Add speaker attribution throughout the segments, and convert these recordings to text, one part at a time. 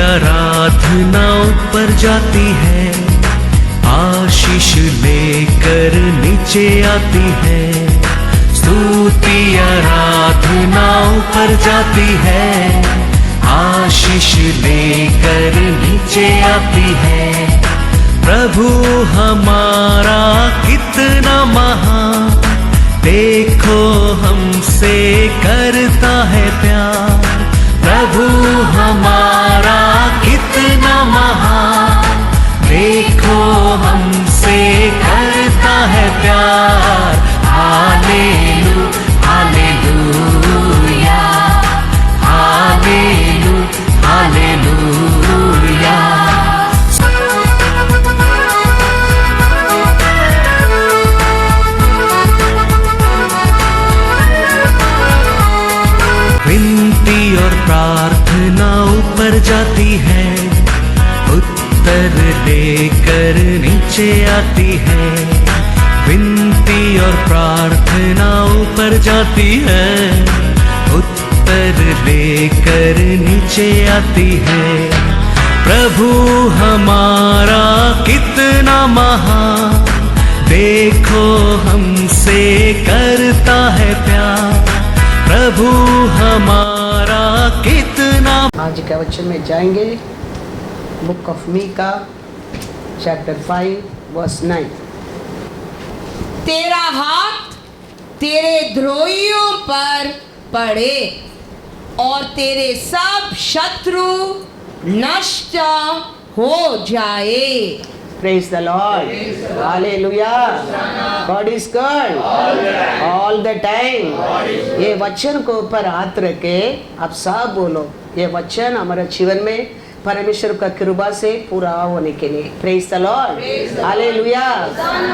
Speaker 1: आराधना ऊपर जाती है, आशीष लेकर नीचे आती है। स्तुति आराधना ऊपर जाती है, आशीष लेकर नीचे आती है। प्रभु हमारा कितना महान, देखो हमसे करता है प्यार। प्रभु हमारा कितना महान, देखो हमसे करता है प्यार। हालेलू हालेलूया, हालेलू हालेलूया। विनती और प्रार्थना ऊपर जाती है, उत्तर लेकर नीचे आती है। विनती और प्रार्थना ऊपर जाती है, उत्तर लेकर नीचे आती है। प्रभु हमारा कितना महान, देखो हमसे करता है प्यार। प्रभु हमारा कितना।
Speaker 2: आज के वचन में जाएंगे, book of Micah chapter 5 verse 9।
Speaker 3: तेरा हाथ तेरे द्रोहियों पर पड़े और तेरे सब शत्रु नष्ट हो जाए।
Speaker 2: Praise the Lord. Hallelujah. God is good. All the time. ये वचन को ऊपर हाथ रखे आप सब बोलो, ये वचन हमारे जीवन में परमेश्वर का कृपा से पूरा होने के लिए। Praise the Lord. Hallelujah.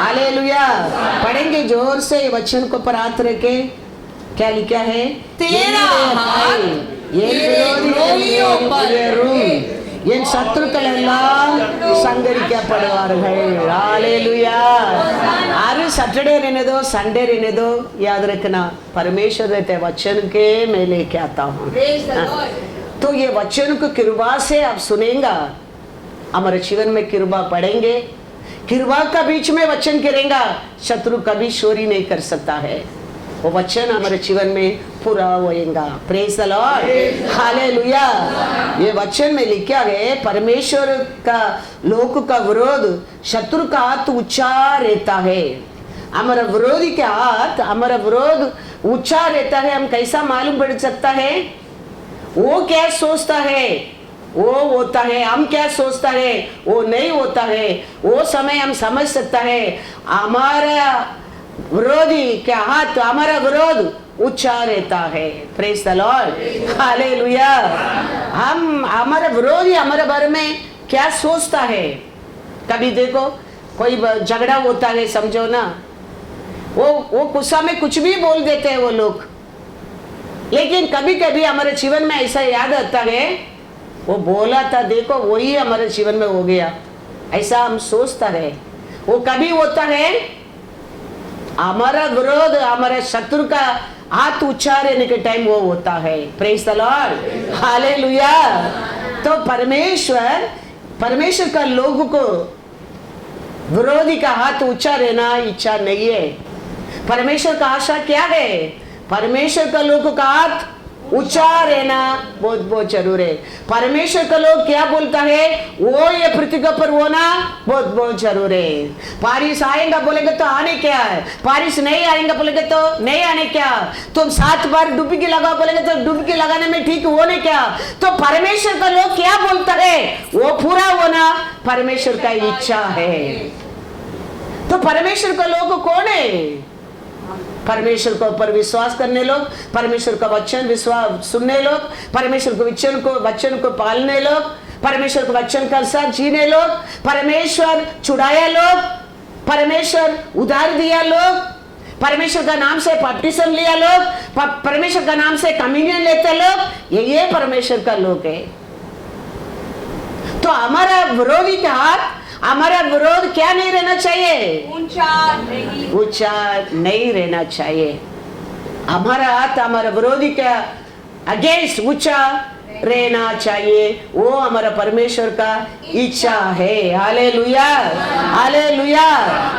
Speaker 2: Hallelujah. पढ़ेंगे जोर से ये वचन को ऊपर हाथ रखे। क्या लिखा है?
Speaker 3: तेरा हाथ
Speaker 2: ये
Speaker 3: द्रोहियों पर
Speaker 2: என் சத்துருக்கள் எல்லாம் சங்கரிக்கப்படுவார்கள். ஹalleluya. हर सैटरडे रहने दो, संडे रहने दो, याद रखना परमेश्वर के वचन के मैं लेके आता हूँ। तो ये वचन को कृपा से आप सुनेगा, हमारे जीवन में कृपा पढ़ेंगे। कृपा का बीच में वचन गिरेगा, शत्रु कभी चोरी नहीं कर सकता है। वो वचन हमारे जीवन में पूरा होएगा। Praise the Lord, hallelujah. ये वचन में लिखा है, परमेश्वर का लोक का विरोध, शत्रु का हाथ ऊंचा रहता है। हमारा विरोधी के हाथ, हमारा विरोध ऊंचा रहता है। हम कैसा मालूम पड़ सकता है? वो क्या सोचता है वो होता है, हम क्या सोचता है वो नहीं होता है। वो समय हम समझ सकता है। हमारा विरोधी क्या हाथ, हमारा विरोध ऊंचा रहता है। Praise the Lord, hallelujah. हम हमारा विरोधी हमारे बारे में क्या सोचता है? कभी देखो कोई झगड़ा होता है, समझो ना, वो गुस्सा में कुछ भी बोल देते हैं वो लोग। लेकिन कभी कभी हमारे जीवन में ऐसा याद आता है, वो बोला था देखो वही हमारे जीवन में हो गया, ऐसा हम सोचता है। वो कभी होता है हमारा विरोध, हमारे शत्रु का हाथ ऊंचा रहने के टाइम वो होता है। Praise the Lord, hallelujah. तो परमेश्वर का लोगों को विरोधी का हाथ ऊंचा रहना इच्छा नहीं है। परमेश्वर का आशा क्या है? परमेश्वर का लोगों का हाथ ऊंचा रहना बहुत बहुत जरूर है। परमेश्वर का लोग क्या बोलता है वो ये पृथ्वी पर होना बहुत बहुत जरूर है। बारिश आएगा बोलेंगे तो आने क्या है, बारिश नहीं आएगा बोलेंगे तो नहीं आने क्या। तुम 7 बार डुबकी लगाओ बोलेंगे तो डुबकी लगाने में ठीक होने क्या। तो परमेश्वर का लोग क्या बोलता है वो पूरा होना परमेश्वर का इच्छा है। तो परमेश्वर का लोग कौन है? परमेश्वर को ऊपर विश्वास करने लोग, परमेश्वर का वचन विश्वास सुनने लोग, परमेश्वर के वचन को पालने लोग, परमेश्वर के वचन का साथ जीने लोग, परमेश्वर छुड़ाया लोग, परमेश्वर उधार दिया लोग, परमेश्वर का नाम से बपतिस्म लिया लोग, परमेश्वर का नाम से कम्युनियन लेते लोग, ये परमेश्वर का लोग है। तो हमारा विरोधी का हाथ, हमारा विरोध क्या नहीं रहना चाहिए? ऊंचा नहीं रहना चाहिए। हमारा हाथ हमारा विरोधी का अगेंस्ट ऊंचा रहना चाहिए, वो हमारा परमेश्वर का इच्छा है। Hallelujah, hallelujah.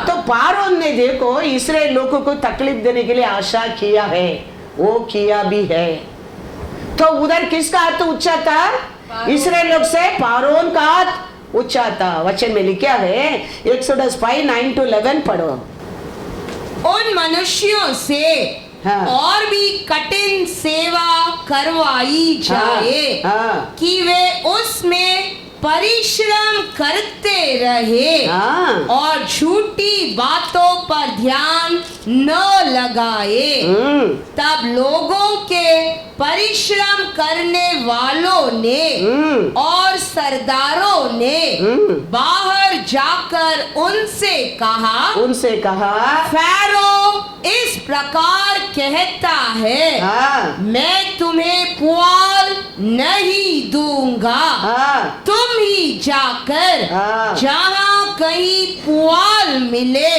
Speaker 2: तो पारोन ने देखो इस्राएल लोगों को तकलीफ देने के लिए आशा किया है, वो किया भी है। तो उधर किसका हाथ ऊंचा था? इस्राएल लोग से पारोन का हाथ ऊंचा था। वचन में लिखा है एक्सोडस 5:9-11 पढ़ो।
Speaker 3: उन मनुष्यों से
Speaker 2: हाँ।
Speaker 3: और भी कठिन सेवा करवाई जाए
Speaker 2: हाँ।
Speaker 3: कि वे उसमें परिश्रम करते रहे
Speaker 2: हाँ।
Speaker 3: और झूठी बातों पर ध्यान न लगाए। तब लोगों के परिश्रम करने वालों ने और सरदारों ने बाहर जाकर उनसे कहा, फैरो इस प्रकार कहता है,
Speaker 2: हाँ।
Speaker 3: मैं तुम्हें पुआल नहीं दूंगा।
Speaker 2: हाँ।
Speaker 3: तुम ही जाकर
Speaker 2: हाँ।
Speaker 3: जहाँ कहीं पुआल मिले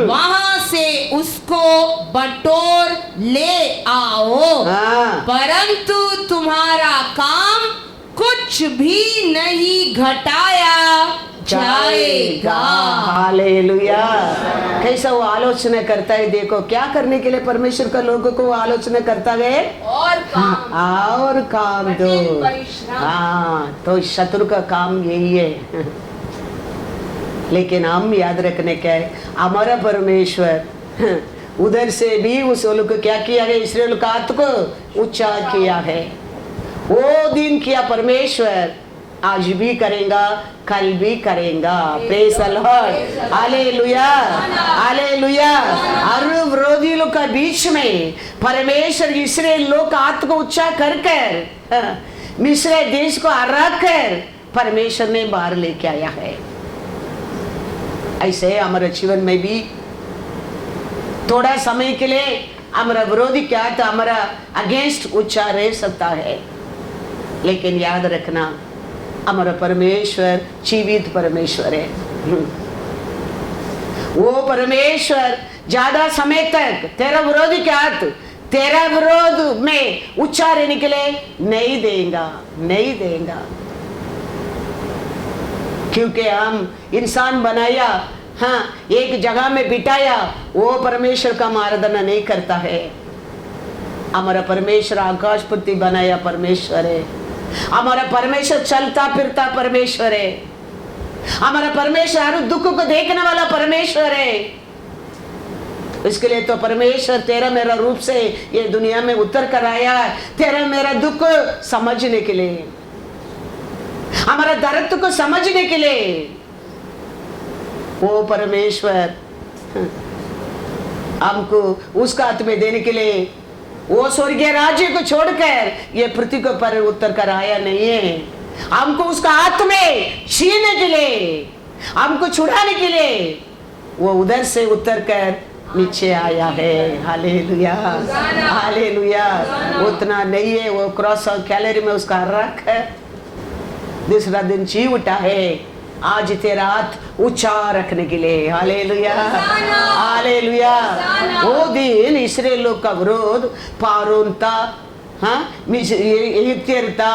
Speaker 3: वहां से उसको बटोर ले आओ।
Speaker 2: हाँ।
Speaker 3: परंतु तुम्हारा काम कुछ भी नहीं घटाया जाएगा।
Speaker 2: हालेलुया। कैसा वो आलोचना करता है, देखो क्या करने के लिए परमेश्वर का लोगों को आलोचना करता है,
Speaker 3: और
Speaker 2: काम दो।
Speaker 3: कठिन परिश्रम।
Speaker 2: हाँ, तो शत्रु का काम यही है। लेकिन हम याद रखने क्या है, हमारा परमेश्वर उधर से भी उस लोग को क्या किया है, इस्राएल का हाथ को ऊंचा किया है। वो दिन किया परमेश्वर आज भी करेगा, कल भी करेगा। Praise the Lord, hallelujah, hallelujah. हर विरोधी लोग का बीच में परमेश्वर इस्राएल लोग का हाथ को ऊंचा कर मिस्र देश को हरा कर परमेश्वर ने बाहर लेके आया है। ऐसे हमारे जीवन में भी थोड़ा समय के लिए हमारा विरोधी क्या तो हमारा अगेंस्ट ऊंचा रह सकता है, लेकिन याद रखना हमारा परमेश्वर जीवित परमेश्वर है। वो परमेश्वर ज्यादा समय तक तेरा विरोधी के हाथ तेरा विरोध में ऊंचा रहने के लिए नहीं देगा, नहीं देगा। क्योंकि हम इंसान बनाया, हाँ, एक जगह में बिठाया, वो परमेश्वर का मार्गदर्शन नहीं करता है। हमारा परमेश्वर आकाश पृथ्वी बनाया परमेश्वर है। हमारा परमेश्वर चलता फिरता परमेश्वर है। हमारा परमेश्वर हर दुख को देखने वाला परमेश्वर है। इसके लिए तो परमेश्वर तेरा मेरा रूप से ये दुनिया में उतर कर आया, तेरा मेरा दुख समझने के लिए, हमारा दर्द को समझने के लिए। वो परमेश्वर हमको उसका हाथ में देने के लिए वो स्वर्गीय राज्य को छोड़कर ये पृथ्वी को पर उतर कर आया नहीं है। हमको उसका हाथ में छीनने के लिए, हमको छुड़ाने के लिए वो उधर से उतर कर नीचे आया है। Hallelujah, hallelujah. उतना नहीं है, वो क्रॉस और कैलरी में उसका रख है, दूसरा दिन जी उठा है आज तेरा हाथ ऊंचा रखने के लिए। Hallelujah, hallelujah. वो दिन इस्राएल लोग का विरोध पारोन था, हाँ, एगिप्तियर था,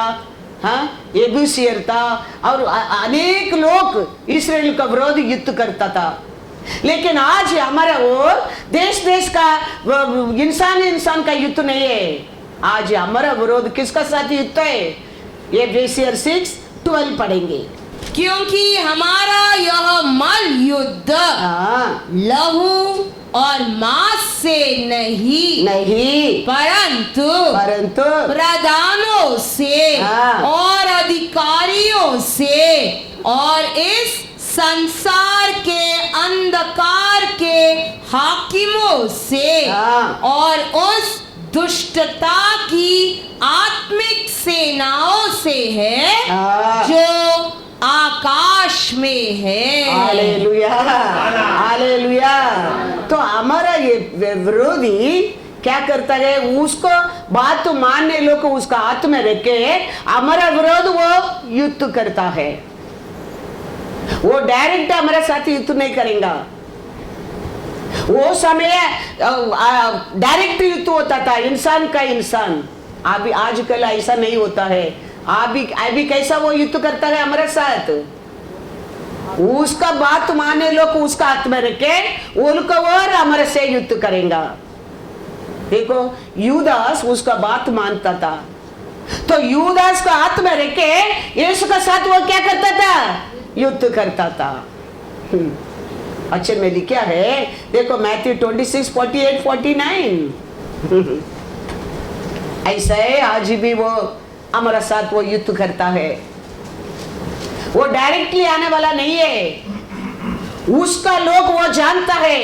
Speaker 2: हाँ, एबूसियर था, और अनेक लोग इस्राएल का विरोध युद्ध करता था। लेकिन आज हमारा वो देश देश का इंसान इंसान का युद्ध नहीं है। आज हमारा विरोध किसका साथ युद्ध है? ये एफेसियर 6:12 पढ़ेंगे।
Speaker 3: क्योंकि हमारा यह मल युद्ध लहू और मांस से नहीं परंतु प्रधानों से और अधिकारियों से और इस संसार के अंधकार के हाकिमों से और उस दुष्टता की आत्मिक सेनाओं से है जो आकाश में है।
Speaker 2: Hallelujah, hallelujah. तो हमारा ये विरोधी क्या करता है, उसको बात तो मानने लोग को उसका हाथ में रख के हमारा विरोध वो युद्ध करता है। वो डायरेक्ट हमारे साथ युद्ध नहीं करेगा। वो समय डायरेक्ट युद्ध होता था इंसान का इंसान। अभी आजकल ऐसा नहीं होता है। अभी कैसा वो युद्ध करता है हमारे साथ। उसका बात माने लोग उसका हाथ में रखे, उनको और हमारे से युद्ध करेगा। देखो यूदास उसका बात मानता था, तो यूदास का हाथ में रखे यीशु का साथ वो क्या करता था, युद्ध करता था। अच्छे में लिखा है, देखो मैथ्यू 26:48-49। ऐसा है आज भी वो हमारा साथ वो युद्ध करता है। वो डायरेक्टली आने वाला नहीं है, उसका लोग वो जानता है,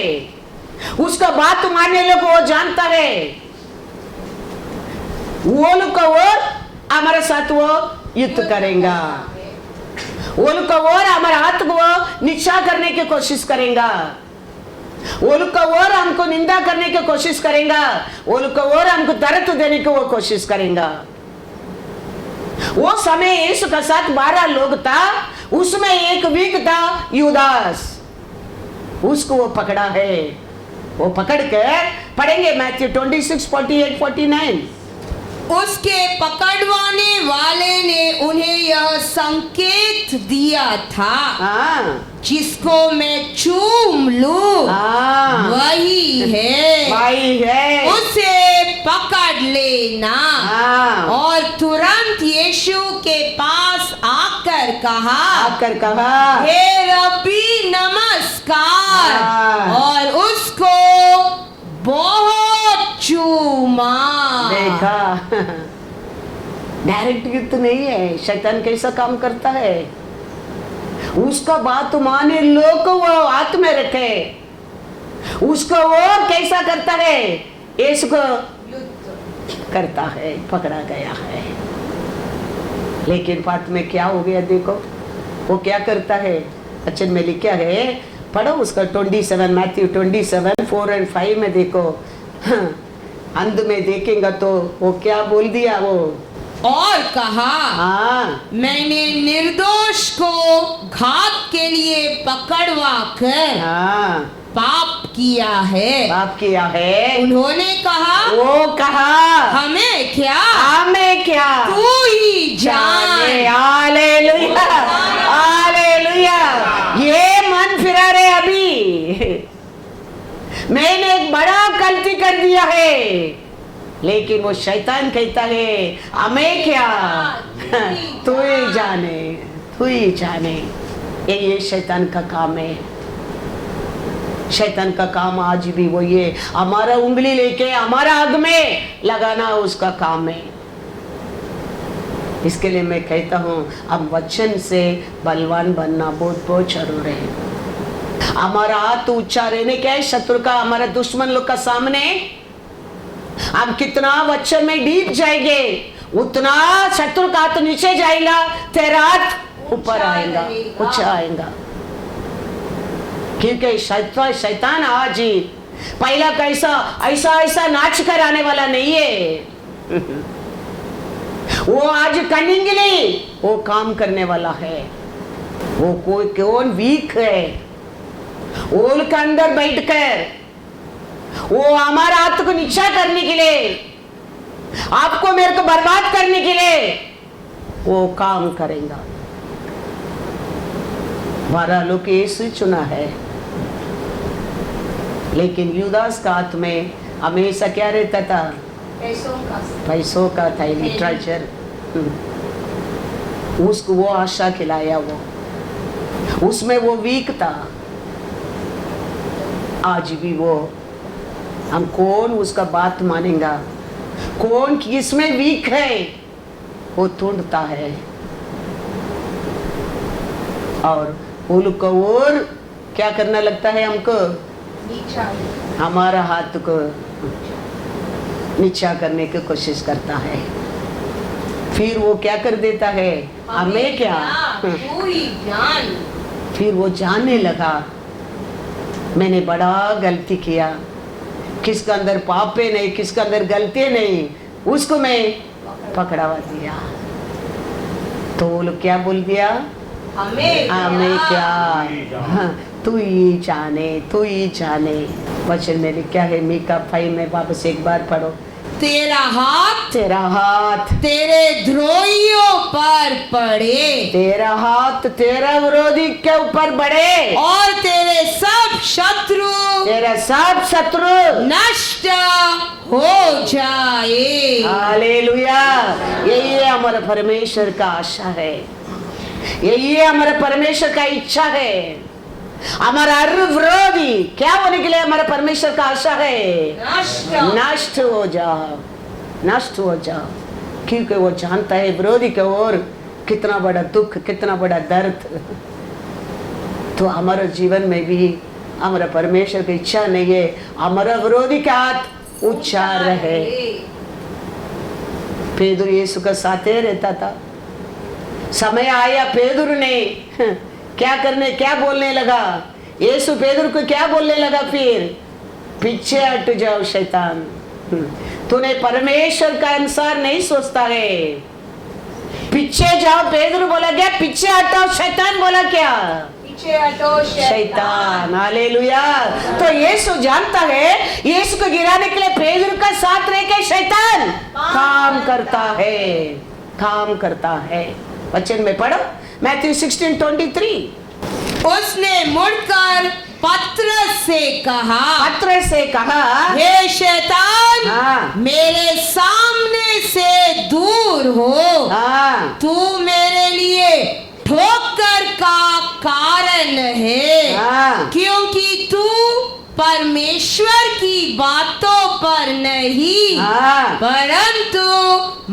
Speaker 2: उसका बात मानने लोग वो जानता है, वो लोग को वो हमारे साथ वो युद्ध करेगा, वो लोग को और हमारे हाथ को वो नीचा करने की कोशिश करेगा, वो लोग को और हमको निंदा करने की कोशिश करेगा, वो लोग को और हमको दर्द देने की वो कोशिश करेगा। वो समय यीशु का साथ 12 लोग था, उसमें एक वीक था यूदास, उसको वो पकड़ा है। वो पकड़ कर पढ़ेंगे मैथ्यू 26:48-49।
Speaker 3: उसके पकड़वाने वाले ने उन्हें यह संकेत दिया था, जिसको मैं चूम लूं वही है, उसे पकड़ लेना। और तुरंत यीशु के पास आकर कहा, हे रब्बी नमस्कार, और उसको बहुत चूमा।
Speaker 2: देखा, डायरेक्ट युद्ध नहीं है। शैतान कैसा काम करता है, उसका बात माने लोग को वो हाथ में रखे, उसको वो कैसा करता है, इसको करता है, पकड़ा गया है। लेकिन बात में क्या हो गया, देखो वो क्या करता है। अच्छा में लिखा है, पढ़ो उसका 27 मैथ्यू 27:4-5 में देखो। अंत में देखेंगे तो वो क्या बोल दिया वो,
Speaker 3: और कहा, मैंने निर्दोष को घात के लिए पकड़वा कर पाप किया है। उन्होंने कहा, हमें क्या तू ही जाने।
Speaker 2: Hallelujah, hallelujah. ये मन फिरा रहे अभी, मैंने एक बड़ा गलती कर दिया है, लेकिन वो शैतान कहता है हमें क्या, तू ही जाने। ये शैतान का काम है। शैतान का काम आज भी वो ये हमारा उंगली लेके हमारा आग में लगाना उसका काम है। इसके लिए मैं कहता हूँ अब वचन से बलवान बनना बहुत बहुत जरूरी है। हमारा हाथ ऊंचा रहने क्या है, शत्रु का, हमारा दुश्मन लोग का सामने हम कितना वचन में डीप जाएंगे, उतना शत्रु का हाथ नीचे जाएगा, तेरा हाथ ऊपर आएगा, ऊंचा आएगा। क्योंकि शैतान आज ही पहला कैसा ऐसा नाच कर आने वाला नहीं है। वो आज कनिंगली वो काम करने वाला है। वो कोई कौन वीक है, ओल के अंदर बैठकर वो हमारा हाथ को नीचा करने के लिए, आपको मेरे को बर्बाद करने के लिए वो काम करेगा। 12 लोग यीशु चुना है, लेकिन यूदास का हाथ में हमेशा क्या रहता था, पैसों का था, लिटरेचर। उसको वो आशा खिलाया, वो उसमें वो वीक था। आज भी वो हम कौन उसका बात मानेगा, कौन किसमें वीक है वो ढूंढता है। और वो लोग को और क्या करना लगता है, हमको हमारा हाथ को नीचा करने की कोशिश करता है। फिर वो क्या कर देता है, हमें क्या, फिर वो जानने लगा मैंने बड़ा गलती किया, किसका अंदर पापे नहीं, किसका अंदर गलती नहीं, उसको मैं पकड़वा दिया। तो वो लोग क्या बोल दिया, हमें क्या, तू ही जाने। वचन में लिखा है मीका 5 में, वापस एक बार पढ़ो।
Speaker 3: तेरा हाथ
Speaker 2: तेरे द्रोहियों
Speaker 3: ऊपर पड़े
Speaker 2: तेरा हाथ तेरा विरोधी के ऊपर बढ़े
Speaker 3: और तेरे सब शत्रु
Speaker 2: तेरा सब शत्रु
Speaker 3: नष्ट हो जाए।
Speaker 2: हालेलुया। यही है हमारा परमेश्वर का आशा है, यही है हमारे परमेश्वर का इच्छा है। हमारा हर विरोधी क्या होने के लिए हमारा परमेश्वर का आशा है? नष्ट हो जाओ, नष्ट हो जाओ, क्योंकि वो जानता है विरोधी के ओर कितना बड़ा दुख, कितना बड़ा दर्द। तो हमारे जीवन में भी हमारा परमेश्वर की इच्छा नहीं है हमारा विरोधी का हाथ ऊंचा रहे। पेदुर यीशु का साथे रहता था। समय आया पेदुर ने क्या बोलने लगा? यीशु पेदुर को क्या बोलने लगा? फिर पीछे हट जाओ शैतान, तूने परमेश्वर का अनुसार नहीं सोचता है, पीछे जाओ। पेदुर बोला क्या? पीछे हटाओ। शैतान बोला क्या?
Speaker 3: पीछे हटो
Speaker 2: शैतान। हालेलुया। तो यीशु जानता है यीशु को गिराने के लिए पेदुर का साथ रह के शैतान काम करता है, काम करता है। वचन में पढ़ो, मैथ्यू 16:23।
Speaker 3: उसने मुड़कर पतरस से कहा, हे शैतान,
Speaker 2: हाँ।
Speaker 3: मेरे सामने से दूर हो,
Speaker 2: हाँ,
Speaker 3: तू मेरे लिए ठोकर का कारण है,
Speaker 2: हाँ।
Speaker 3: क्योंकि तू परमेश्वर की बातों पर नहीं,
Speaker 2: हाँ।
Speaker 3: परंतु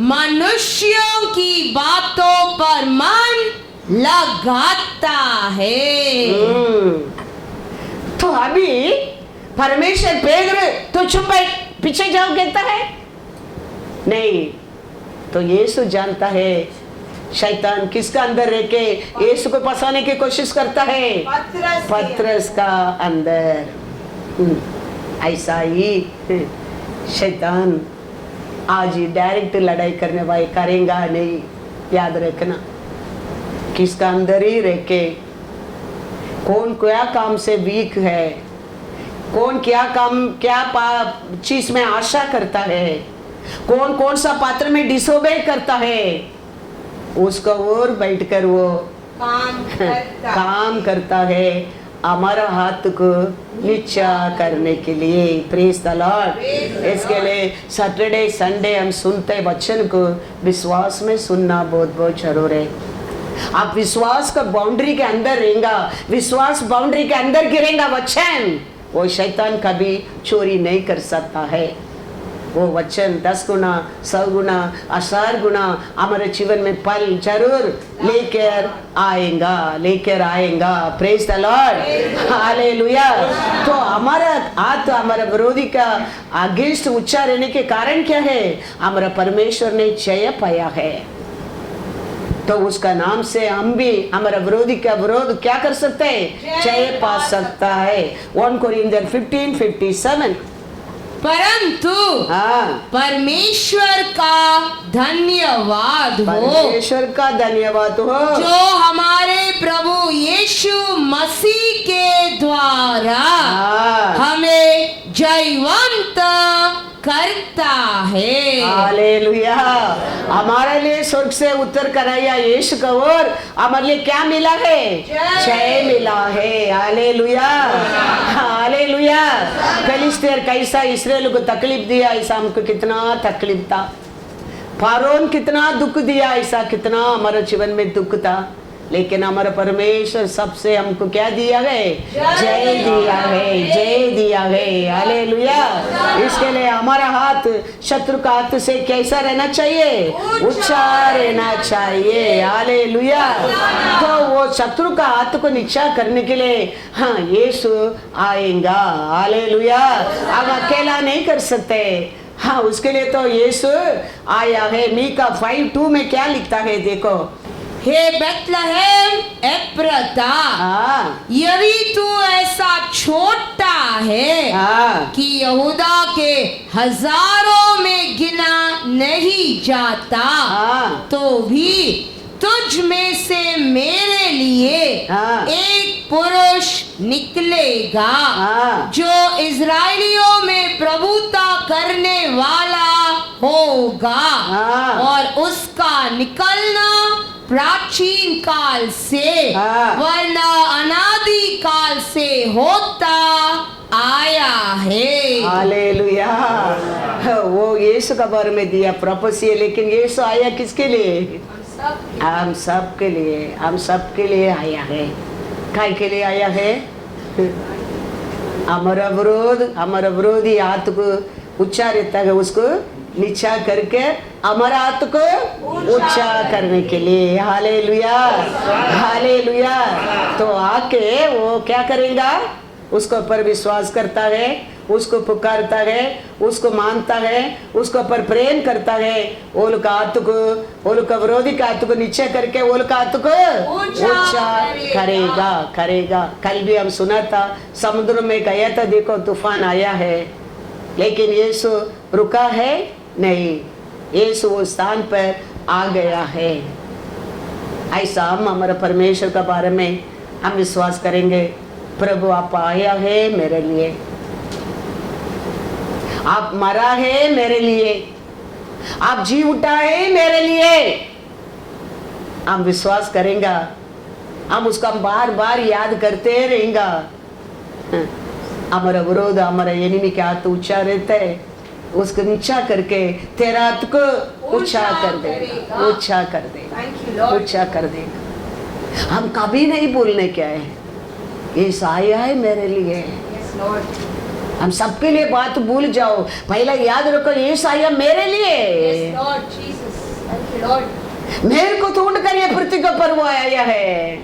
Speaker 3: मनुष्यों की बातों पर मन लगाता है।
Speaker 2: तो अभी परमेश्वर पेदुर तो चुप है, पीछे जाओ कहता है नहीं। तो यीशु जानता है शैतान किसका अंदर रह के यीशु को फंसाने की कोशिश करता है? पतरस का अंदर। ऐसा ही शैतान आज ही डायरेक्ट लड़ाई करने वाले करेगा नहीं, याद रखना। किसका अंदर ही रह के कौन क्या काम से वीक है, कौन क्या काम क्या चीज में आशा करता है, कौन कौन सा पात्र में डिसोबे करता है, उसका और बैठकर वो काम करता है हमारा हाथ को नीचा करने के लिए। Praise the Lord. इसके लिए सैटरडे संडे हम सुनते वचन को विश्वास में सुनना बहुत बहुत जरूर है। आप विश्वास का बाउंड्री के अंदर रहेगा, विश्वास बाउंड्री के अंदर गिरेगा वचन, वो शैतान कभी चोरी नहीं कर सकता है। वो वचन 10 गुना 100 गुना 1000 गुना हमारे जीवन में पल जरूर लेकर आएगा। Praise the Lord. हालेलुया। तो हमारा हाथ हमारा विरोधी का अगेंस्ट ऊंचा रहने के कारण क्या है? हमारा परमेश्वर ने जय पाया है, तो उसका नाम से हम भी हमारा विरोधी का विरोध क्या कर सकते हैं? जय पा सकता है। 1 कोरिन्थियर 15:57।
Speaker 3: परंतु परमेश्वर का धन्यवाद हो,
Speaker 2: परमेश्वर का धन्यवाद हो,
Speaker 3: जो हमारे प्रभु यीशु मसीह के द्वारा हमें जयवंत करता है।
Speaker 2: हालेलुया। हमारे लिए स्वर्ग से उतर कर आया यीशु का और हमारे लिए क्या मिला है? जय मिला है। Hallelujah, hallelujah. फिलिस्तीन कैसा इस्राएल को तकलीफ दिया, ऐसा हमको कितना तकलीफ था। फारोन कितना दुख दिया, ऐसा कितना हमारे जीवन में दुख था। लेकिन हमारा परमेश्वर सबसे हमको क्या दिया है? जय दिया है, जय दिया है। हालेलुया। इसके लिए हमारा हाथ शत्रु का हाथ से कैसा रहना चाहिए? ऊंचा रहना चाहिए। हालेलुया। तो वो शत्रु का हाथ को नीचा करने के लिए यीशु आएगा। हालेलुया। हम अकेला नहीं कर सकते। उसके लिए तो यीशु आया है। मीका 5:2 में क्या लिखता है? देखो,
Speaker 3: हे बेथलेहेम एफ्राता, यदि तू ऐसा छोटा है कि यहूदा के हजारों में गिना नहीं जाता, तो भी तुझ में से मेरे लिए एक पुरुष निकलेगा जो इजराइलियों में प्रभुता करने वाला होगा, और उसका निकलना प्राचीन काल से
Speaker 2: हाँ।
Speaker 3: वरना अनादि काल से होता आया है।
Speaker 2: हालेलुया। वो यीशु का बारे में दिया प्रोफेसी है, लेकिन यीशु आया किसके लिए? हम सब के लिए, हम सब के लिए आया है। काय के लिए आया है? हमारा विरोधी हाथ को ऊंचा रहता है, उसको नीचा करके हमारा हाथ को ऊंचा करने के लिए। Hallelujah, hallelujah. तो आके वो क्या करेगा? उसको ऊपर विश्वास करता है, उसको पुकारता है, उसको मानता है, उसको ऊपर प्रेम करता है। वो लोग हाथ को, वो लोग का विरोधी का हाथ को नीचे करके वो लोग हाथ को ऊंचा करेगा, करेगा। कल भी हम सुना था, समुद्र में गया था, देखो तूफान आया है, लेकिन यीशु रुका है नहीं, यीशु वो स्थान पर आ गया है। ऐसा हम हमारे परमेश्वर के बारे में हम विश्वास करेंगे। प्रभु आप आया है मेरे लिए, आप मरा है मेरे लिए, आप जी उठा है मेरे लिए। हम विश्वास करेंगे, हम उसका बार बार याद करते रहेंगे। हमारा विरोध, हमारा एनिमी के हाथ ऊंचा रहता है, उसको नीचा करके तेरा हाथ को ऊंचा कर देगा, ऊंचा कर देगा, ऊंचा कर देगा। हम कभी नहीं भूलने क्या है, ये आया है मेरे लिए। हम सबके लिए बात भूल जाओ, पहला याद रखो ये आया मेरे लिए। मेरे को ढूंढ कर ये पृथ्वी के ऊपर वो आया है,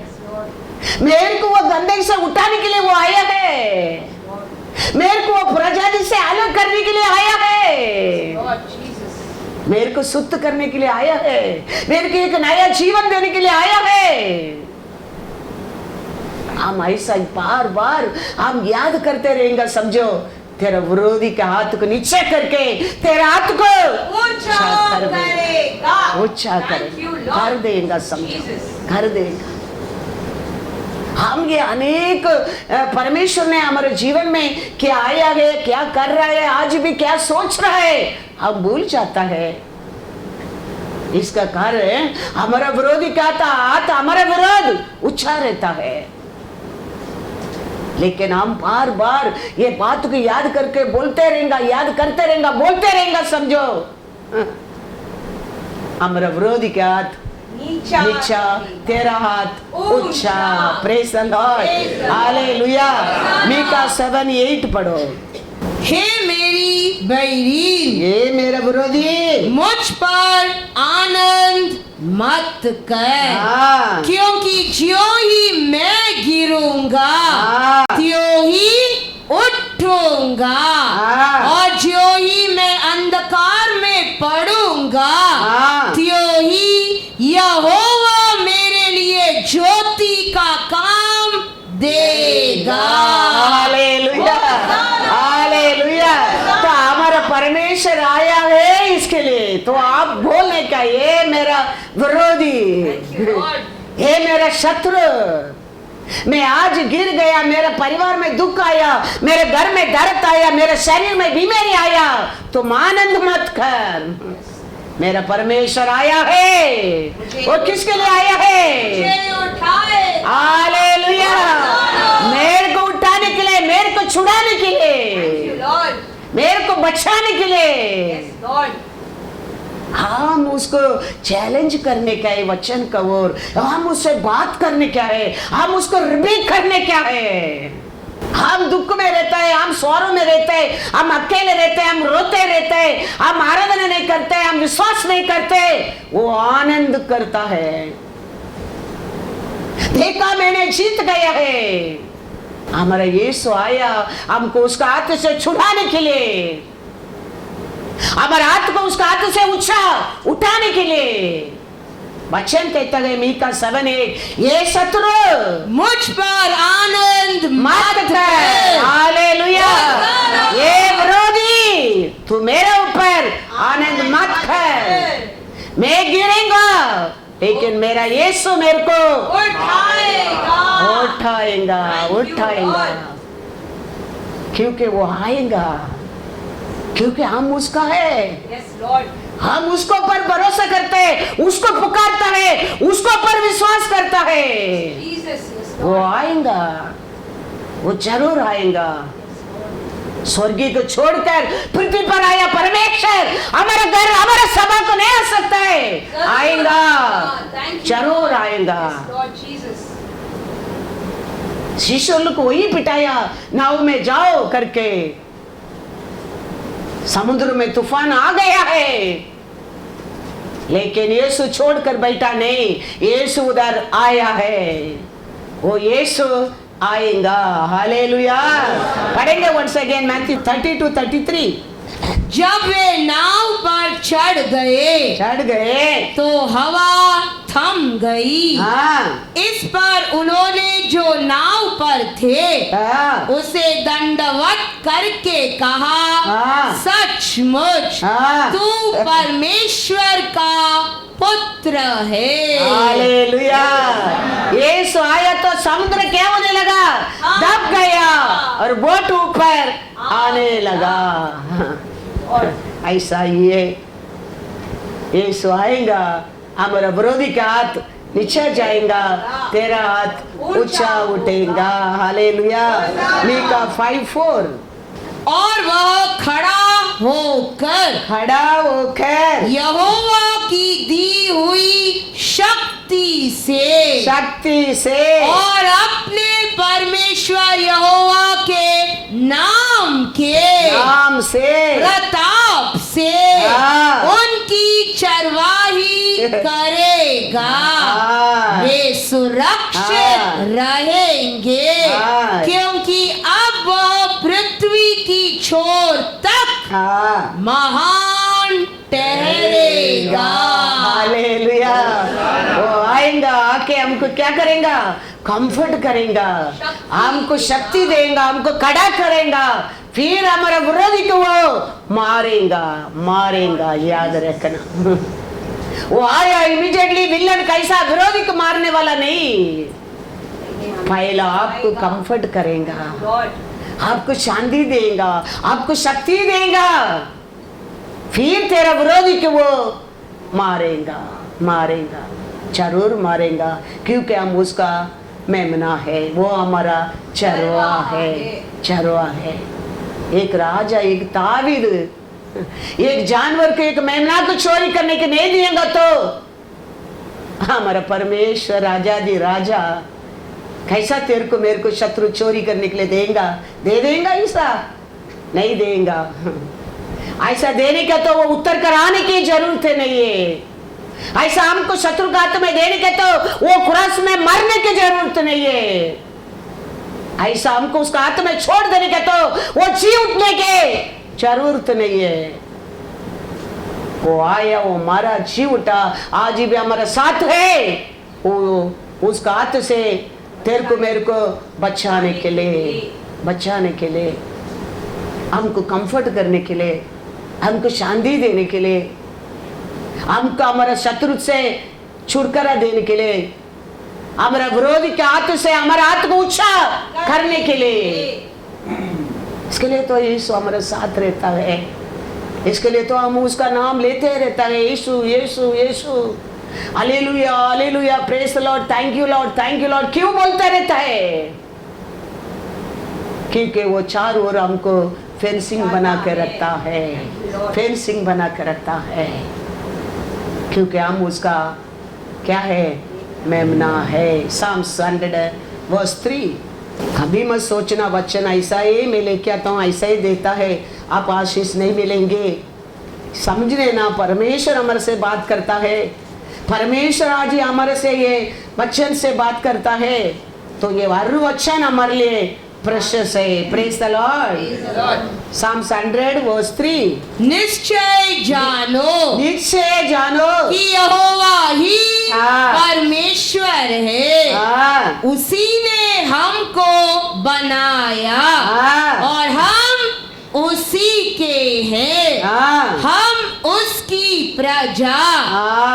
Speaker 2: मेरे को वो गंदगी से उठाने के लिए वो आया है, मेरे को वो प्रजाति से अलग करने के लिए आया है, मेरे को शुद्ध करने के लिए आया है, मेरे को एक नया जीवन देने के लिए आया है। हम ऐसा बार बार हम याद करते रहेंगे। समझो, तेरा विरोधी के हाथ को नीचे करके तेरा हाथ को ऊंचा करेगा, ऊंचा कर देगा। समझो, कर देगा। हम ये अनेक परमेश्वर ने हमारे जीवन में क्या आया है, क्या कर रहा है, आज भी क्या सोच रहा है, हम भूल जाता है। इसका कारण हमारा विरोधी क्या था, हाथ हमारा विरोध ऊंचा रहता है, लेकिन हम बार बार ये बात को याद करके बोलते रहेंगे, याद करते रहेंगे, बोलते रहेंगे। समझो, हमारा विरोधी के हाथ नीचा, तेरा हाथ ऊंचा। Praise the Lord, hallelujah. Micah 7:8 पढ़ो।
Speaker 3: हे मेरी बैरी,
Speaker 2: ये मेरा विरोधी
Speaker 3: मुझ पर आनंद मत कर, क्योंकि ज्यों ही मैं गिरूंगा त्यों ही उठूंगा, और ज्यों ही मैं अंधकार में पड़ूंगा त्यों ही यहोवा मेरे लिए ज्योति का काम देगा।
Speaker 2: Hallelujah, hallelujah. तो हमारा परमेश्वर आया है इसके लिए, तो आप बोलने का, ये मेरा विरोधी, ये मेरा शत्रु, मैं आज गिर गया, मेरे परिवार में दुख आया, मेरे घर में दर्द आया, मेरे शरीर में बीमारी आया, तुम आनंद मत कर, मेरा परमेश्वर आया है। वो किसके लिए आया है? हालेलुया। मेरे को उठाने के लिए, मेरे को छुड़ाने के लिए, मेरे को बचाने के लिए। हम उसको चैलेंज करने का है वचन का, और हम उससे बात करने क्या है, हम उसको रिबीट करने क्या है। हम दुख में रहते हैं, हम सौरों में रहते हैं, हम अकेले रहते हैं, हम रोते रहते हैं, हम आराधना नहीं करते, हम विश्वास नहीं करते, वो आनंद करता है। देखा मैंने जीत गया है। हमारा यीशु आया हमको उसका हाथ से छुड़ाने के लिए, हमारे हाथ को उसका हाथ से ऊंचा उठाने के लिए। वचन कहता है मीका 7:8, ये शत्रु
Speaker 3: मुझ पर आनंद
Speaker 2: मत कर। हालेलुया। ये विरोधी तू मेरे ऊपर आनंद मत कर, मैं गिरेगा, लेकिन मेरा यीशु मेरे को उठाएगा, क्योंकि वो आएगा, क्योंकि हम उसका है। हम उसको पर भरोसा करते हैं, उसको पुकारता है, उसको है, वो आएगा, वो जरूर आएगा। स्वर्गी को छोड़कर पृथ्वी पर आया परमेश्वर हमारा घर, हमारा सभा को नहीं आ सकता है, आएगा, जरूर आएगा। शिष्यों को वही पिटाया, नाव में जाओ करके, समुद्र में तूफान आ गया है, लेकिन यीशु छोड़कर बैठा नहीं, यीशु उधर आया है, वो यीशु आएगा। हालेलुया। पढ़ेंगे once again मैथ्यू 30-33।
Speaker 3: जब वे नाव पर चढ़ गए तो हवा थम गई।
Speaker 2: हाँ,
Speaker 3: इस पर उन्होंने जो नाव पर थे
Speaker 2: हाँ,
Speaker 3: उसे दंडवत करके कहा,
Speaker 2: हाँ,
Speaker 3: सचमुच
Speaker 2: हाँ,
Speaker 3: तू परमेश्वर का पुत्र है।
Speaker 2: हालेलुया। यीशु आया तो समुद्र क्या होने लगा, दब गया और बोट ऊपर आने लगा। ऐसा ही है, यीशु आएगा, हमारा विरोधी का हाथ नीचे जाएगा, तेरा हाथ ऊंचा उठेगा। हालेलुया। मीका 5:4।
Speaker 3: और वह खड़ा होकर यहोवा की दी हुई शक्ति से और अपने परमेश्वर यहोवा के नाम से प्रताप से उनकी चरवाही करेगा। वे सुरक्षित रहेंगे, क्योंकि अब वह पृथ्वी की छोर तक महान ठहरेगा।
Speaker 2: हालेलुया। वो आएगा, आके हमको क्या करेगा, कंफर्ट करेगा, हमको शक्ति देगा, हमको खड़ा करेगा, फिर हमारा विरोधी को वो मारेगा। याद रखना, वो आया इमीडिएटली विलन कैसा विरोधी को मारने वाला नहीं, पहला आपको कंफर्ट करेगा, आपको शांति देगा, आपको शक्ति देगा, फिर तेरा विरोधी को वो मारेगा, जरूर मारेगा, क्योंकि हम उसका मेमना है, वो हमारा चरवा है। एक राजा, एक तावीद, एक जानवर को, एक मेमना को चोरी करने के नहीं देगा तो हमारा परमेश्वर राजा दी राजा कैसा तेरे को मेरे को शत्रु चोरी करने के लिए दे देगा? ऐसा नहीं देगा। ऐसा देने का तो वो उत्तर कराने की जरूरत नहीं है। ऐसा हमको शत्रु का हाथ में देने के तो वो क्रॉस में मरने की जरूरत नहीं है। ऐसा हमको उसका हाथ में छोड़ देने के तो वो जी उठने की जरूरत नहीं है। वो आया, वो मारा, जी उठा, आज भी हमारा साथ है। वो उसका हाथ से तेरे को मेरे को बचाने के लिए, हमको कंफर्ट करने के लिए, हमको शांति देने के लिए, हमको हमारा शत्रु से छुटकारा देने के लिए, हमारा विरोधी के हाथ से हमारा हाथ को ऊंचा करने के लिए, इसके लिए तो यीशु हमारे साथ रहता है। इसके लिए तो हम उसका नाम लेते रहता है, यीशु यीशु यीशु, hallelujah hallelujah, praise the lord, thank you lord, thank you lord. क्यों बोलता रहता है? क्योंकि वो चारों ओर हमको फेंसिंग बना के रखता है, फेंसिंग बना के रखता है, क्योंकि हम उसका क्या है, मेमना है। Psalms 100:3। कभी मत सोचना वचन ऐसा ही मैं लेके आता हूँ, ऐसा ही देता है, आप आशीष नहीं मिलेंगे। समझ लेना, परमेश्वर हमारे से बात करता है। परमेश्वर आज ही हमारे से ये वचन से बात करता है, तो ये हर वचन हमारे लिए प्रेशियस है। Praise the Lord. Psalms 100:3।
Speaker 3: निश्चय जानो
Speaker 2: कि
Speaker 3: यहोवा ही परमेश्वर है, उसी ने हमको बनाया और हम उसी के हैं। हम उसकी प्रजा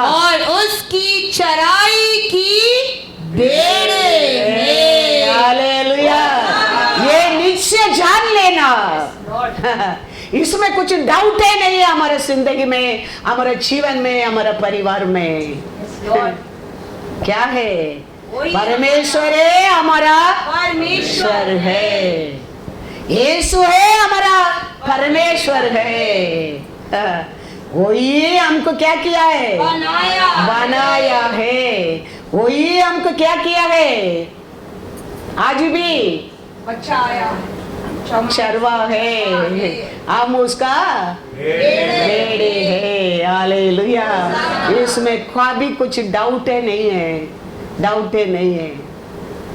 Speaker 3: और उसकी चराई की भेड़ें हैं।
Speaker 2: हालेलुया। ये निश्चय जान लेना, इसमें कुछ डाउट है नहीं है हमारे जिंदगी में, हमारे जीवन में, हमारे परिवार में। क्या है? परमेश्वर है हमारा परमेश्वर है। यीशु है हमारा परमेश्वर है। वही हमको क्या किया है? बनाया है। वही हमको क्या किया है? आज भी चरवा है, हम उसका बेड़े है। हालेलुया। इसमें भी कुछ डाउट है नहीं है, डाउट है नहीं है।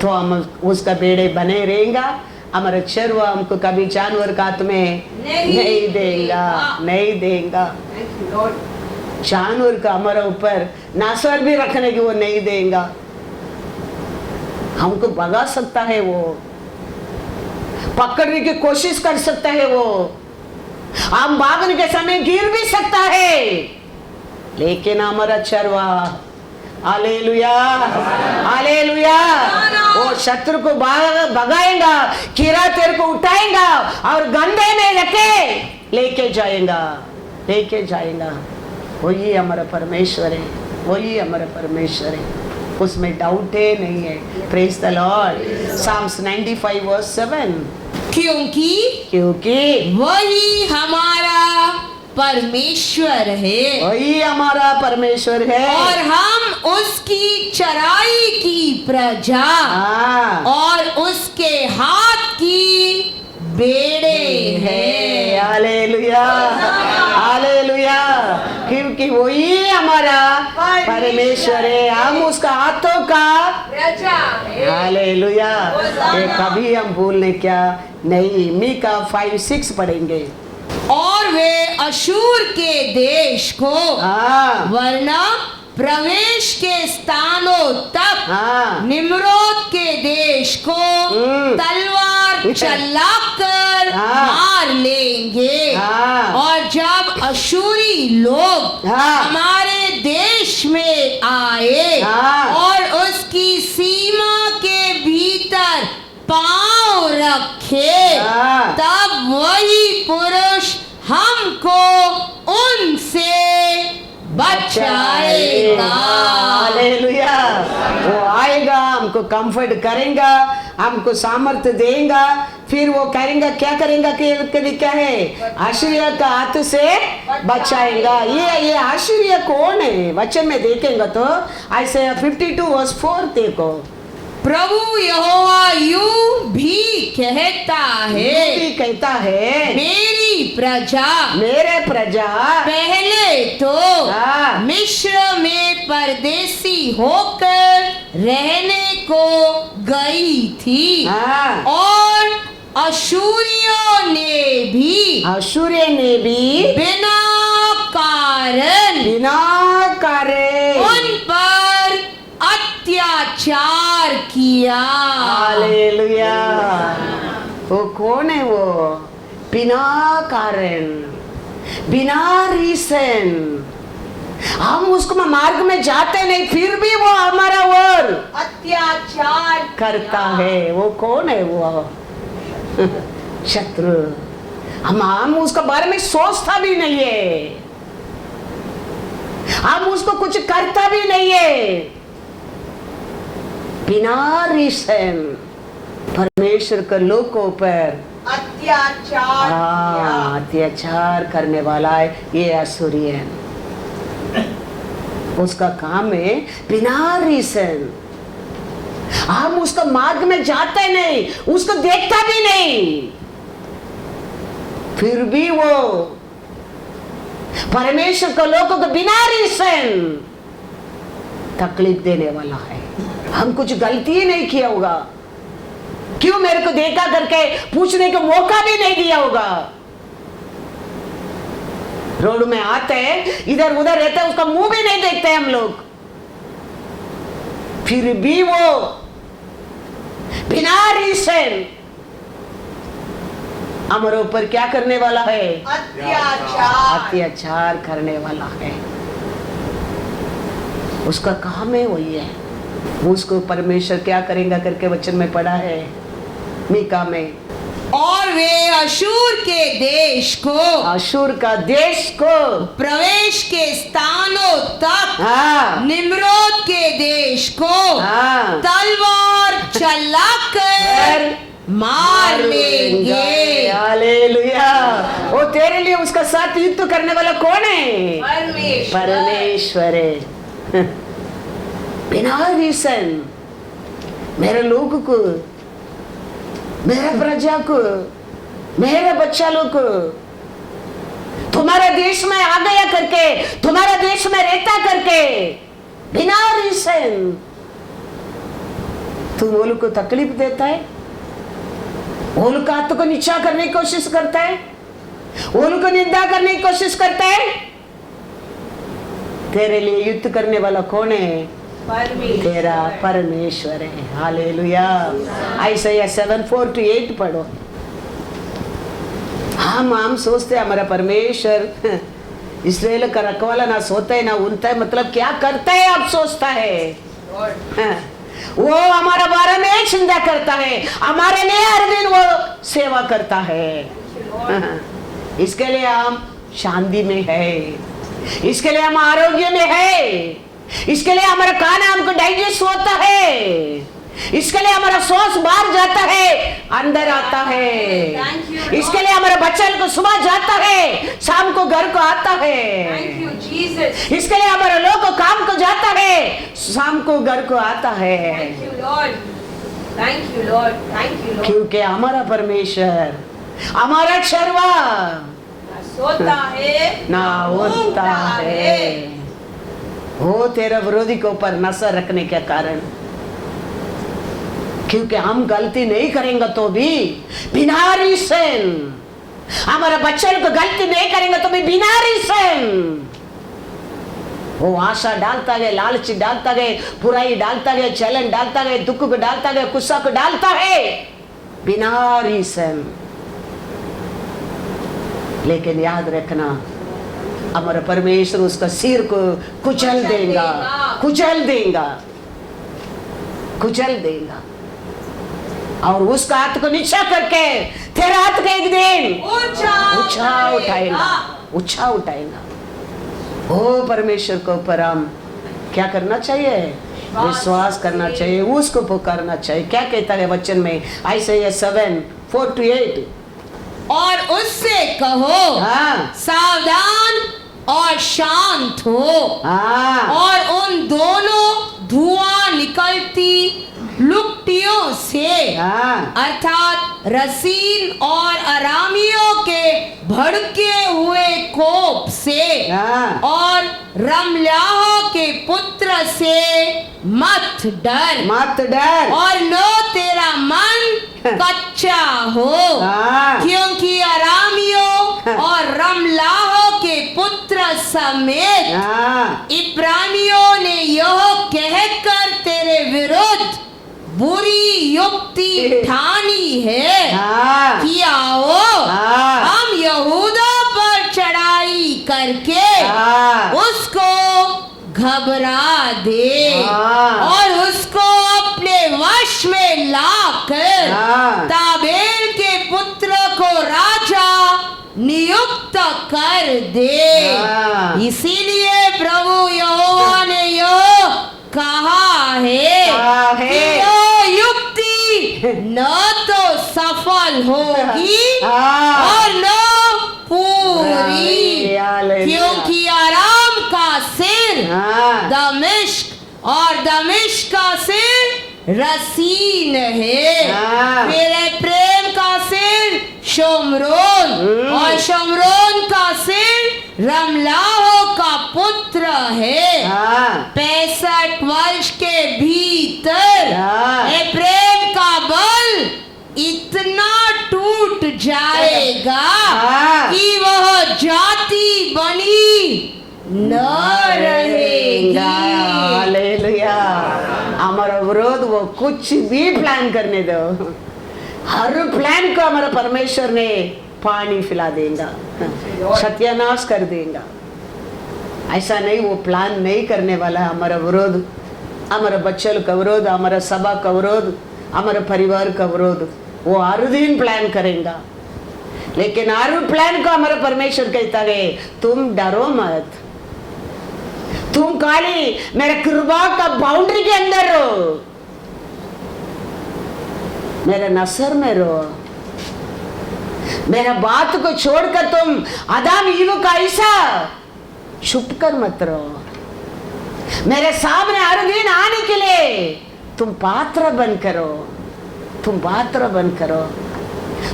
Speaker 2: तो हम उसका बेड़े बने रहेगा। हमारा चरवा हमको कभी जानवर का हाथ में नहीं देगा, नहीं देगा। जानवर का हमारा ऊपर नासर भी रखने की वो नहीं देगा। हमको भगा सकता है, वो पकड़ने की कोशिश कर सकता है, वो हम भागने के समय गिर भी सकता है, लेकिन हमारा चरवा, हालेलुया, हालेलुया, वो शत्रु को भगाएगा, कीड़ा तेरे को उठाएगा और गंदे में रखे लेके जाएगा, लेके जाएगा। वही हमारा परमेश्वर है, वही हमारा परमेश्वर है, उसमें डाउट है नहीं है। Praise the Lord. Psalms 95 verse 7। क्योंकि
Speaker 3: वही हमारा परमेश्वर है,
Speaker 2: वही हमारा परमेश्वर है,
Speaker 3: और हम उसकी चराई की प्रजा और उसके हाथ की बेड़े हैं।
Speaker 2: Hallelujah, hallelujah. क्योंकि वही हमारा परमेश्वर है, हम उसका हाथों का प्रजा है। हालेलुया। ये कभी हम भूलने क्या नहीं। मीका 5:6 पढ़ेंगे।
Speaker 3: और वे अशूर के देश को वरना प्रवेश के स्थानों तक निम्रोद के देश को तलवार चलाकर मार लेंगे। और जब अशूरी लोग हमारे देश में आए और उसकी सीमा के भीतर पांव रखे, तब वही पुरुष हमको उनसे बचाएगा।
Speaker 2: हालेलुया। वो आएगा, हमको कंफर्ट करेगा, हमको सामर्थ्य देगा, फिर वो करेंगे, क्या करेंगे कि क्या है? आश्चर्य का हाथ से बचाएगा। ये आश्चर्य कौन है? वचन में देखेंगे तो ऐसे 52 वर्स 4 देखो।
Speaker 3: प्रभु यहोवा यूं भी कहता है, मेरी प्रजा,
Speaker 2: मेरे प्रजा
Speaker 3: पहले तो मिस्र में परदेसी होकर रहने को गई थी, और अशूरियों ने भी बिना कारण उन पर अत्याचार किया।
Speaker 2: हालेलुया। वो कौन है? वो बिना कारण, बिना रीजन, हम उसको मार्ग में जाते नहीं, फिर भी वो हमारा और अत्याचार करता है। वो कौन है? वो शत्रु। हम उसके बारे में सोचता भी नहीं है, हम उसको कुछ करता भी नहीं है। बिना रीजन परमेश्वर के लोगों पर अत्याचार करने वाला है ये अशूरियन। उसका काम है बिना रीजन, हम उसका मार्ग में जाते नहीं, उसको देखता भी नहीं, फिर भी वो परमेश्वर के लोगों को बिना रीजन तकलीफ देने वाला है। हम कुछ गलती ही नहीं किया होगा, क्यों मेरे को देखा करके पूछने का मौका भी नहीं दिया होगा। रोड में आते इधर उधर रहते, उसका मुंह भी नहीं देखते हम लोग, फिर भी वो बिना रीजन हमारे ऊपर क्या करने वाला है? अत्याचार करने वाला है। उसका काम है वही है। उसको परमेश्वर क्या करेगा करके वचन में पढ़ा है मीका में।
Speaker 3: और वे अशूर के देश को,
Speaker 2: अशूर का देश को
Speaker 3: प्रवेश के स्थानों तक, निम्रोद के देश को चलाकर मार लेंगे।
Speaker 2: हालेलुया। वो तेरे लिए उसका साथ युद्ध करने वाला कौन है? परमेश्वर है। बिना रीजन मेरे लोग को, मेरे प्रजा को, मेरे बच्चा लोग को तुम्हारे देश में आ गया करके, तुम्हारे देश में रहता करके, बिना रीजन तू वो लोग को तकलीफ देता है, वो लोग का हाथ को नीचा करने की कोशिश करता है, वो लोग को निंदा करने की कोशिश करता है। तेरे लिए युद्ध करने वाला कौन है? तेरा परमेश्वर है। हालेलुया। आइसाया 7:4-8 पढ़ो। हम सोचते हमारा परमेश्वर इस्राएल का रखवाला ना सोता है ना उनता है, मतलब क्या करता है आप सोचता है? वो हमारा बारे में चिंता करता है, हमारे लिए हर दिन वो सेवा करता है। इसके लिए हम शांति में है, इसके लिए हम आरोग्य में है, इसके लिए हमारा खाना हमको डाइजेस्ट होता है, इसके लिए हमारा श्वास बाहर जाता है अंदर आता है, इसके लिए हमारा बच्चा को सुबह जाता है शाम को घर को आता है, इसके लिए हमारा लोग को काम को जाता है शाम को घर को आता है। क्योंकि हमारा परमेश्वर हमारा चरवा
Speaker 3: सोता है
Speaker 2: ना होता है। वो तेरा विरोधी के ऊपर नजर रखने के कारण, क्योंकि हम गलती नहीं करेंगे तो भी बिना रीजन, हमारा बच्चे को गलती नहीं करेंगे तो भी बिना रीजन वो आशा डालता गया, लालची डालता गया, बुराई डालता गया, चलन डालता गया, दुख को डालता गया, गुस्सा को डालता है बिना रीजन। लेकिन याद रखना हमारा परमेश्वर उसका सिर को कुचल देगा, कुचल देगा, कुचल देगा, और उसका हाथ को नीचा करके तेरा हाथ को एक दिन ऊंचा उठाएगा, ऊंचा उठाएगा। ओ परमेश्वर को ऊपर हम क्या करना चाहिए? विश्वास करना चाहिए, उसको पुकारना चाहिए। क्या कहता है वचन में? आइसाया 7:4-8।
Speaker 3: और उससे कहो सावधान और शांत हो, और उन दोनों धुआं निकलती लुकटियों से, अर्थात रसीन और अरामियों के भड़के हुए कोप से और रमल्याह के पुत्र से मत डर,
Speaker 2: मत डर,
Speaker 3: और न तेरा मन कच्चा हो, क्योंकि अरामियों और रमलाह के पुत्र समेत इब्रानियों ने यह कहकर तेरे विरुद्ध बुरी युक्ति ठानी है कि आओ हम यहूदा पर चढ़ाई करके उसको घबरा दे और उसको अपने वश में लाकर ताबेल के पुत्र को राजा नियुक्त कर दे। इसीलिए प्रभु यहोवा ने यह कहा है कि यह युक्ति न तो सफल होगी और न पूरी, क्योंकि आराम का सिर दमिश्क और दमिश्क का सिर रसीन है, मेरे प्रेम का सिर शोमरोन और शोमरोन का सिर रमलाह का पुत्र है। 65 वर्ष के भीतर प्रेम का बल इतना टूट जाएगा कि वह जाति बनी न रहेगा।
Speaker 2: हालेलुया। हमारा विरोध वो कुछ भी प्लान करने दो, हर प्लान को हमारा परमेश्वर ने पानी पिला देगा, सत्यानाश कर देगा। ऐसा नहीं, वो प्लान नहीं करने वाला है हमारा विरोध, हमारा बच्चों का विरोध, हमारा सभा का विरोध, हमारे परिवार का विरोध। वो हर दिन प्लान करेगा, लेकिन हर प्लान को हमारा परमेश्वर कहता है तुम डरो मत, तुम खाली मेरे कृपा का बाउंड्री के अंदर रहो, मेरे नसर में रहो, मेरा बात को छोड़कर तुम आदम ईव का ऐसा छुप कर मत रहो। मेरे सामने हर दिन आने के लिए तुम पात्र बन करो, तुम पात्र बन करो।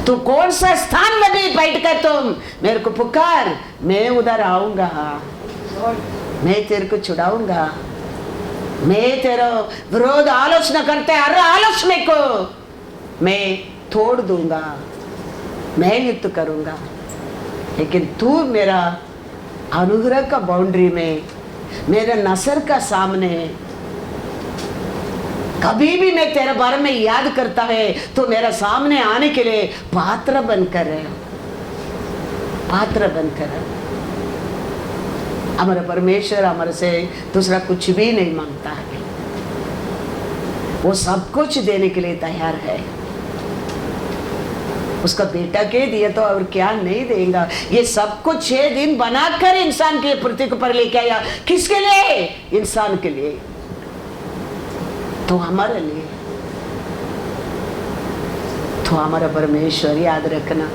Speaker 2: तू कौन सा स्थान में भी बैठ कर तुम मेरे को पुकार, मैं उधर आऊंगा, मैं तेरे को छुड़ाऊंगा। मैं तेरा विरोध आलोचना करते हर आलोचना को मैं तोड़ दूंगा, मैं युद्ध करूंगा। लेकिन तू मेरा अनुग्रह का बाउंड्री में, मेरे नसर का सामने कभी भी मैं तेरे बारे में याद करता है तो मेरे सामने आने के लिए पात्र बनकर है, पात्र बनकर। हमारा परमेश्वर हमारे से दूसरा कुछ भी नहीं मांगता है, वो सब कुछ देने के लिए तैयार है। उसका बेटा के दिया तो और क्या नहीं देगा। ये सब कुछ 6 दिन बनाकर इंसान के पृथ्वी पर लेके आया, किसके लिए? इंसान के लिए, तो हमारे लिए। तो हमारा परमेश्वर याद रखना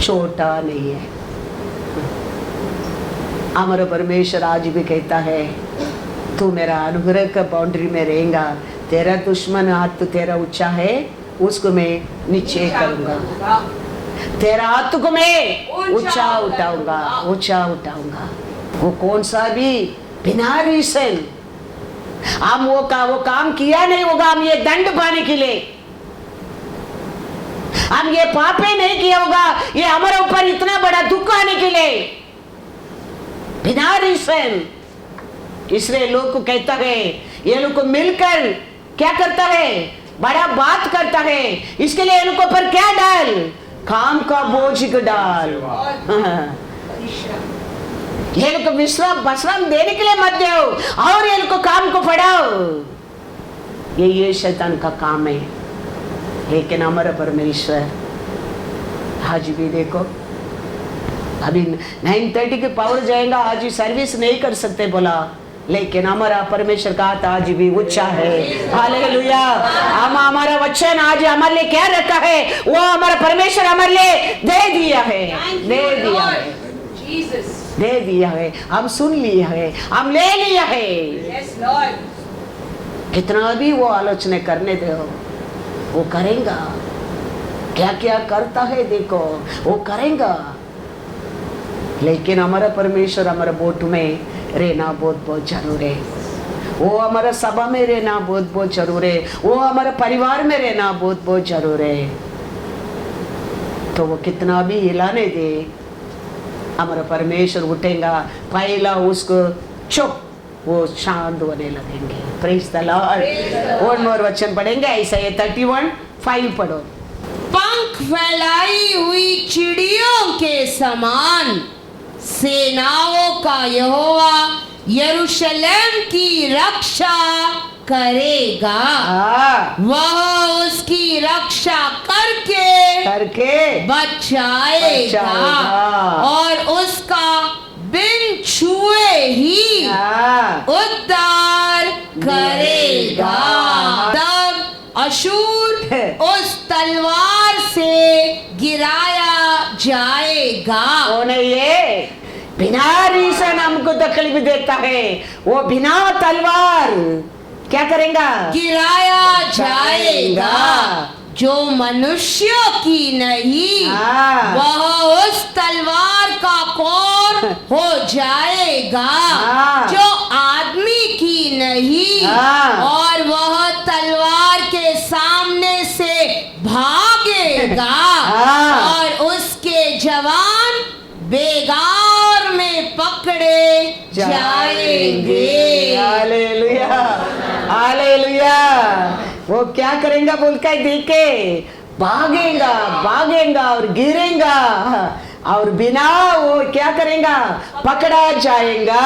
Speaker 2: छोटा नहीं है। हमारा परमेश्वर आज भी कहता है तू मेरा अनुग्रह का बाउंड्री में रहेगा, तेरा दुश्मन हाथ तेरा ऊंचा है उसको मैं नीचे करूंगा, तेरा हाथ को मैं ऊंचा उठाऊंगा, ऊंचा उठाऊंगा। वो कौन सा भी बिना रीजन हम वो काम किया नहीं होगा, हम ये दंड पाने के लिए, हम ये पापे नहीं किया होगा, ये हमारे ऊपर इतना बड़ा दुख आने के लिए, बिना रीजन। इसलिए लोग को कहता है, ये लोग को मिलकर क्या करता है, बड़ा बात करता है। इसके लिए इनको पर क्या डाल, काम का बोझ को डाल। ये लोग को विश्राम देने के लिए मत दो और ये लोग को काम को पढ़ाओ, ये शैतान का काम है। लेकिन हमारा परमेश्वर आज भी देखो, अभी 9:30 के पावर जाएगा, आज ही सर्विस नहीं कर सकते बोला, लेकिन हमारा परमेश्वर का हाथ आज भी ऊंचा है। हालेलुया। हम हमारा वचन आज हमारे लिए क्या रखा है, वो हमारा परमेश्वर हमारे लिए दे दिया है, दे दिया है, दे दिया है। हम सुन लिया है, हम ले लिया है। कितना भी वो आलोचना करने दो, वो करेगा। क्या क्या करता है देखो, वो करेगा। लेकिन हमारा परमेश्वर हमारे बोट में रहना बहुत बहुत जरूर है, वो हमारा सभा में रहना बहुत बहुत जरूर है, वो हमारे परिवार में रहना बहुत बहुत जरूर है। तो वो कितना भी हिलाने दे, हमारा परमेश्वर उठेगा, पहला उसको चुप, वो शांत होने लगेंगे। Praise the Lord. और मोर वचन पढ़ेंगे, ऐसा ये 31:5 पढ़ो।
Speaker 3: पंख फैलाई हुई चिड़ियों के समान सेनाओं का यहोवा यरूशलेम की रक्षा करेगा। वह उसकी रक्षा करके बचाएगा और उसका बिन छुए ही उद्धार करेगा। तब अशूर उस तलवार से गिराया जाएगा।
Speaker 2: ये बिना रीजन हमको तकलीफ देता है, वो बिना तलवार क्या करेगा,
Speaker 3: गिराया जाएगा। जो मनुष्यों की नहीं वह उस तलवार का कौर हो जाएगा। जो आदमी की नहीं और वह तलवार के सामने से भागेगा और उसके जवान बेगार में पकड़े जाएंगे।
Speaker 2: Hallelujah, hallelujah. वो क्या करेगा बोल के देखे, भागेगा, भागेगा और गिरेगा और बिना वो क्या करेगा, पकड़ा जाएगा।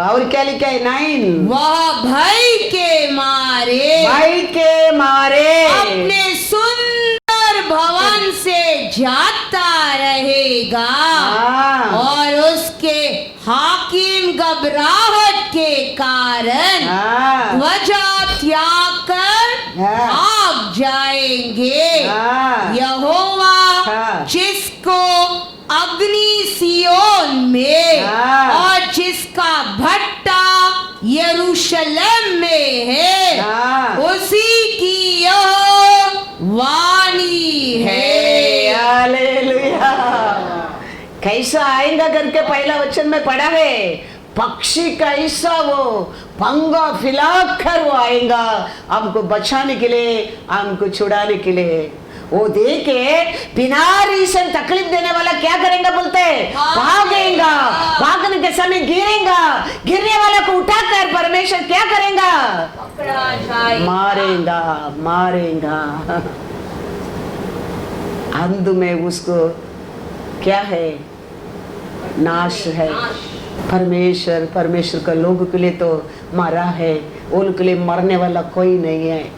Speaker 2: और क्या लिखा है 9,
Speaker 3: वह भय के मारे अपने सुंदर भवन से जाता रहेगा और उसके हाकिम घबराहट के कारण ध्वजा त्याग कर भाग जाएंगे। करेंगे।
Speaker 2: हाँ।
Speaker 3: यहोवा
Speaker 2: हाँ।
Speaker 3: जिसको अग्नि सिय्योन में
Speaker 2: हाँ।
Speaker 3: और जिसका भट्टा यरूशलेम में है,
Speaker 2: हाँ।
Speaker 3: उसी की यह वाणी है।
Speaker 2: हालेलुया। कैसा आएगा करके पहला वचन में पढ़ा है, पक्षी कैसा वो पंगा फैलाकर वो आएगा हमको बचाने के लिए, हमको छुड़ाने के लिए। वो देखे बिना रीजन तकलीफ देने वाला क्या करेंगे बोलते हैं, भागेगा, भागने के समय गिरेगा, गिरने वाला को उठाकर परमेश्वर क्या करेगा, मारेगा, मारेगा। अंत में उसको क्या है, नाश है। परमेश्वर का लोगों के लिए तो मरा है, उनके लिए मरने वाला कोई नहीं है।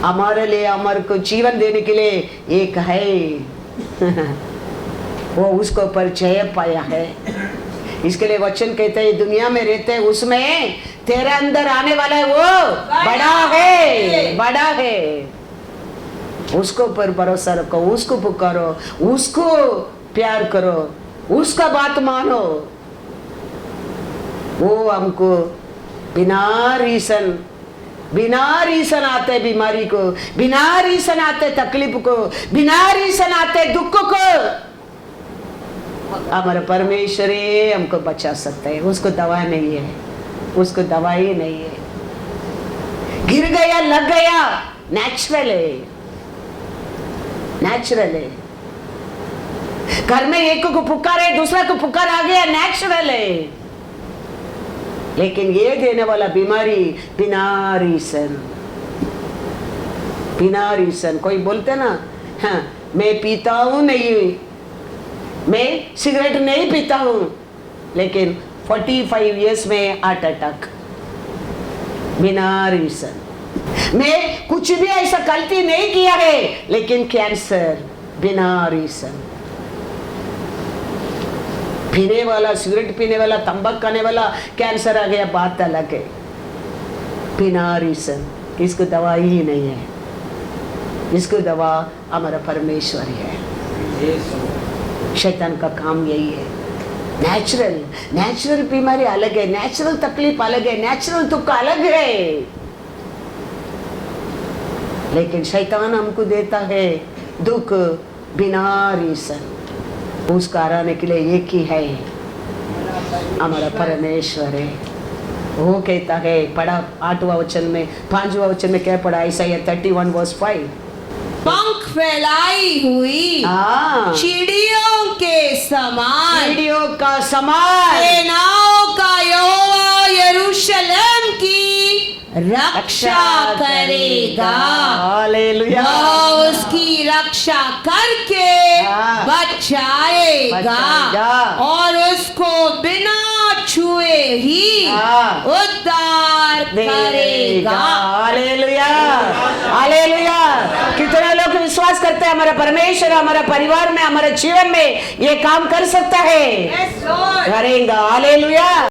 Speaker 2: हमारे लिए, हमारे को जीवन देने के लिए एक है। वो उसको परिचय पाया है। इसके लिए वचन कहते हैं दुनिया में रहते हैं उसमें तेरे अंदर आने वाला है वो बड़ा है, बड़ा है। उसको पर भरोसा रखो, उसको पुकारो, उसको प्यार करो, उसका बात मानो। वो हमको बिना रीसन आते बीमारी को, बिना रीसन आते तकलीफ को, बिना रीसन आते दुख को हमारा परमेश्वर ही हमको बचा सकता है। उसको दवा नहीं है, उसको दवाई नहीं है। गिर गया, लग गया, नेचुरल है, नेचुरल है। घर में एक को पुकारे, दूसरा को पुकार आ गया, नेचुरल है। लेकिन ये देने वाला बीमारी बिना रीसन। कोई बोलते ना, हाँ मैं पीता हूं नहीं, मैं सिगरेट नहीं पीता हूं, लेकिन 45 इयर्स में हार्ट अटैक, बिना रीसन। मैं कुछ भी ऐसा गलती नहीं किया है, लेकिन कैंसर, बिना रीसन। पीने वाला, सिगरेट पीने वाला, तंबाकू खाने वाला कैंसर आ गया, बात अलग है। बिना रीजन, इसको दवा ही नहीं है। इसको दवा हमारा परमेश्वर है। शैतान का काम यही है। नेचुरल बीमारी अलग है, नेचुरल तकलीफ अलग है, नेचुरल दुख अलग है। लेकिन शैतान हमको देता है दुख बिना रीजन। उसका हराने के लिए एक ही है, हमारा परमेश्वर है। वो कहता है, पढ़ा 8वां वचन में, 5वां वचन में क्या पढ़ा, ईसाइया 31:5।
Speaker 3: पंख फैलाई हुई चिड़ियों के समान,
Speaker 2: चिड़ियों का समान
Speaker 3: सेनाओं का यहोवा यरूशलेम की रक्षा करेगा।
Speaker 2: हालेलुया।
Speaker 3: वह उसकी रक्षा करके बचाएगा और उसको बिना छुए ही उद्धार करेगा।
Speaker 2: Hallelujah, hallelujah. कितने लोग विश्वास करते हैं हमारा परमेश्वर हमारा परिवार में, हमारे जीवन में ये काम कर सकता है, करेगा। हालेलुया।